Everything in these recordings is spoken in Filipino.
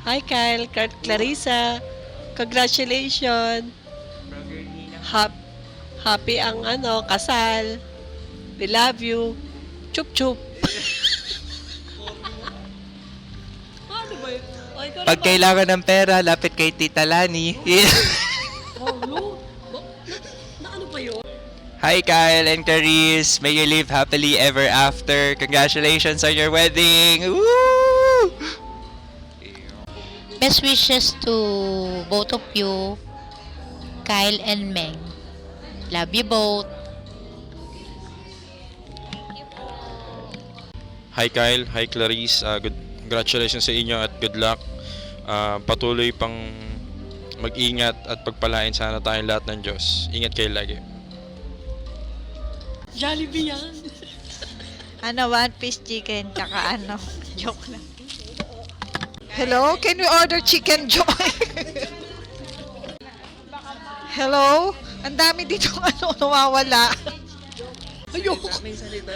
Hi Kyle, Clarissa. Congratulations. Hap- Happy ang kasal. We love you. Chup chup. Ano ba yun? Ay, ikaw Pag naman. kailangan ng pera, lapit kay Tita Lani. Paulo? Ano pa yun? Hi Kyle and Clarice, may you live happily ever after. Congratulations on your wedding. Woo! Best wishes to both of you, Kyle and Meng. Love you both. Hi Kyle, hi Clarice, congratulations sa inyo at good luck. Patuloy pang mag-ingat at pagpalain sana tayong lahat ng Diyos. Ingat kayo lagi. Jollibee yan. One piece chicken, tsaka joke lang. Hello, can we order chicken joy? Hello? Ang dami dito nawawala. Ayoko. May salita.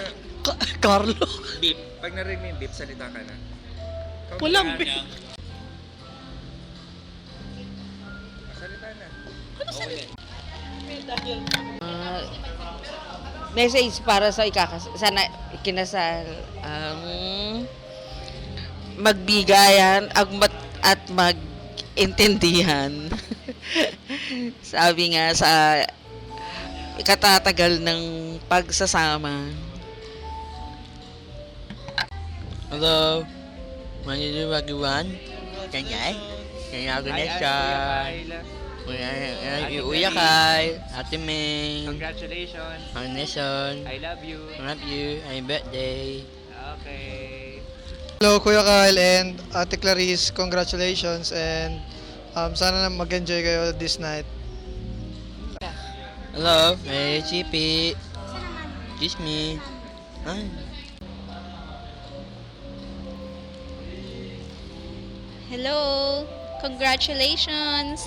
Carlo. Beep. Pag narinig mo yung beep, salita ka na. Walang beep. Salita na. Message para sa sana ikinasal. Magbigayan at magintindihan. Sabi nga sa katatagal ng pagsasama. Hello, my name is Wagwan. Kanya ako na siya. Uya kay Ate Ming. Congratulations. Ang nation. I love you. Love you. Happy birthday. Okay. Hello Kuya Kyle and Ate Clarice, congratulations and sana na mag-enjoy kayo this night. Hello, may Chippy. Kiss me. Ay. Hello! Congratulations,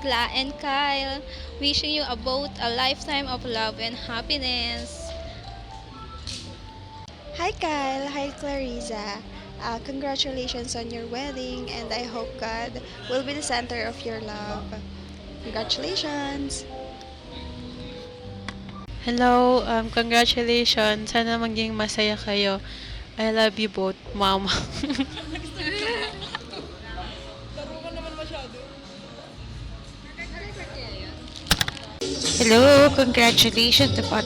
Kla and Kyle. Wishing you both a lifetime of love and happiness. Hi Kyle, hi Clarissa. Congratulations on your wedding and I hope God will be the center of your love. Congratulations! Hello, congratulations. Sana maging masaya kayo. I love you both, Mama. Hello, congratulations about...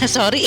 Sorry.